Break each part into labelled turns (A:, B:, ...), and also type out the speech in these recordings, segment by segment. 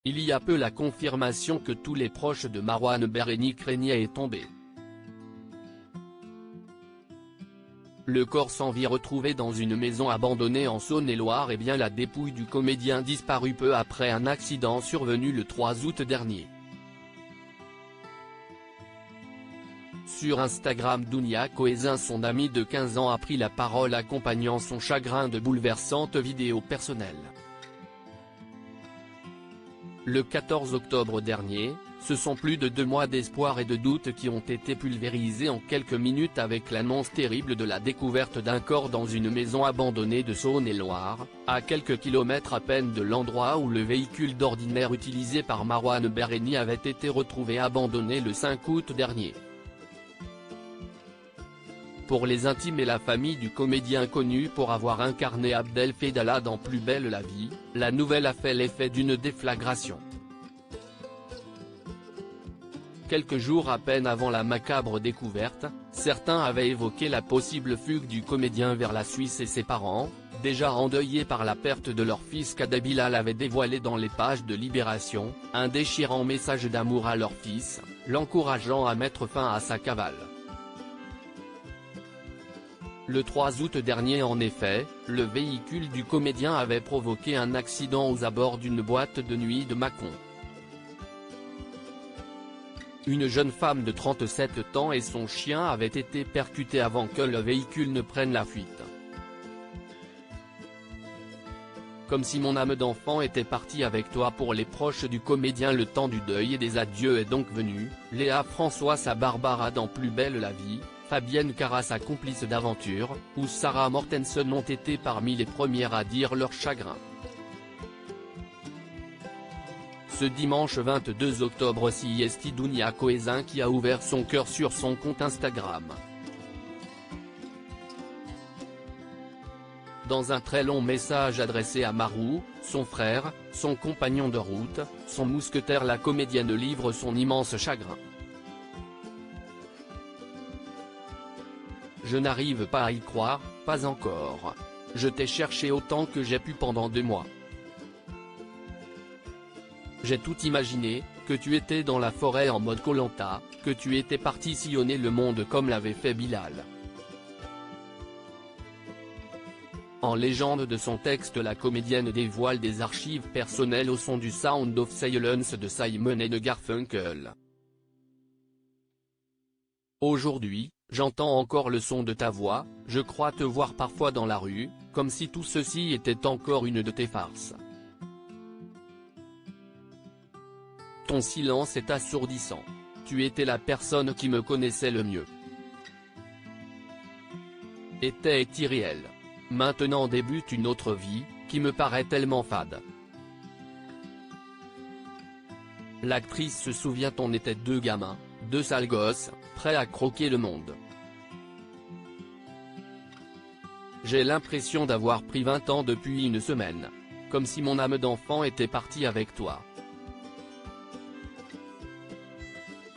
A: Il y a peu la confirmation que tous les proches de Marouane Bereni craignaient est tombée. Le corps sans vie retrouvé dans une maison abandonnée en Saône-et-Loire est bien la dépouille du comédien disparu peu après un accident survenu le 3 août dernier. Sur Instagram, Dounia Koezin, son amie de 15 ans, a pris la parole accompagnant son chagrin de bouleversantes vidéos personnelles. Le 14 octobre dernier, ce sont plus de 2 mois d'espoir et de doute qui ont été pulvérisés en quelques minutes avec l'annonce terrible de la découverte d'un corps dans une maison abandonnée de Saône-et-Loire, à quelques kilomètres à peine de l'endroit où le véhicule d'ordinaire utilisé par Marouane Bereni avait été retrouvé abandonné le 5 août dernier. Pour les intimes et la famille du comédien connu pour avoir incarné Abdel Fedala dans Plus belle la vie, la nouvelle a fait l'effet d'une déflagration. Quelques jours à peine avant la macabre découverte, certains avaient évoqué la possible fugue du comédien vers la Suisse et ses parents, déjà endeuillés par la perte de leur fils qu'Ada Bilal avait dévoilé dans les pages de Libération, un déchirant message d'amour à leur fils, l'encourageant à mettre fin à sa cavale. Le 3 août dernier, en effet, le véhicule du comédien avait provoqué un accident aux abords d'une boîte de nuit de Mâcon. Une jeune femme de 37 ans et son chien avaient été percutés avant que le véhicule ne prenne la fuite. Comme si mon âme d'enfant était partie avec toi. Pour les proches du comédien, le temps du deuil et des adieux est donc venu. Léa François, sa Barbara dans Plus belle la vie, Fabienne Cara, sa complice d'aventure, ou Sarah Mortensen ont été parmi les premières à dire leur chagrin. Ce dimanche 22 octobre, c'est Dounia Koezin qui a ouvert son cœur sur son compte Instagram. Dans un très long message adressé à Marou, son frère, son compagnon de route, son mousquetaire, la comédienne livre son immense chagrin. Je n'arrive pas à y croire, pas encore. Je t'ai cherché autant que j'ai pu pendant 2 mois. J'ai tout imaginé, que tu étais dans la forêt en mode Koh-Lanta, que tu étais parti sillonner le monde comme l'avait fait Bilal. En légende de son texte, la comédienne dévoile des archives personnelles au son du Sound of Silence de Simon & Garfunkel. Aujourd'hui, j'entends encore le son de ta voix, je crois te voir parfois dans la rue, comme si tout ceci était encore une de tes farces. Ton silence est assourdissant. Tu étais la personne qui me connaissait le mieux. Est irréel. Maintenant débute une autre vie, qui me paraît tellement fade. L'actrice se souvient, on était 2 gamins, 2 sales gosses, prêts à croquer le monde. J'ai l'impression d'avoir pris 20 ans depuis une semaine. Comme si mon âme d'enfant était partie avec toi.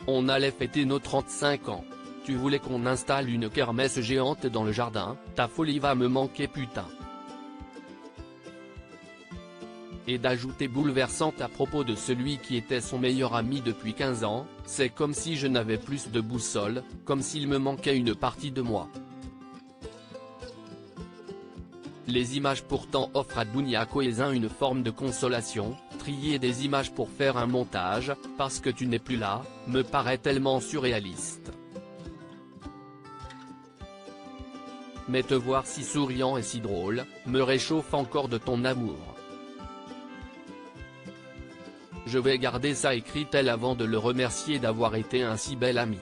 A: On allait fêter nos 35 ans. Tu voulais qu'on installe une kermesse géante dans le jardin, ta folie va me manquer putain. Et d'ajouter bouleversante à propos de celui qui était son meilleur ami depuis 15 ans, c'est comme si je n'avais plus de boussole, comme s'il me manquait une partie de moi. Les images pourtant offrent à Dounia Koezin une forme de consolation, trier des images pour faire un montage, parce que tu n'es plus là, me paraît tellement surréaliste. Mais te voir si souriant et si drôle, me réchauffe encore de ton amour. Je vais garder ça, écrit-elle avant de le remercier d'avoir été un si bel ami.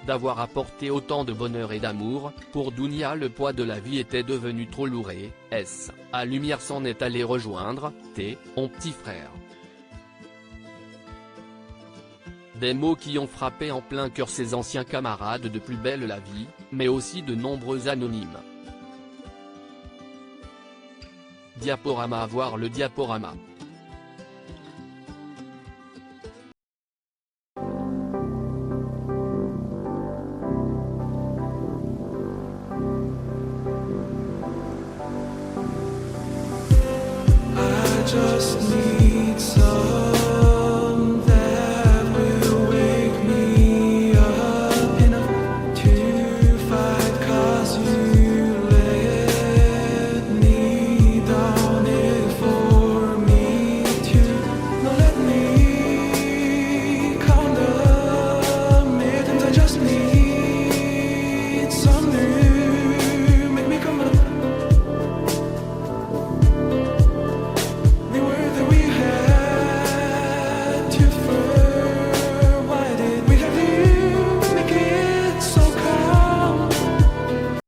A: D'avoir apporté autant de bonheur et d'amour. Pour Dounia, le poids de la vie était devenu trop lourd et, à lumière s'en est allé rejoindre, mon petit frère. Des mots qui ont frappé en plein cœur ses anciens camarades de Plus belle la vie, mais aussi de nombreux anonymes. Diaporama, voir le diaporama.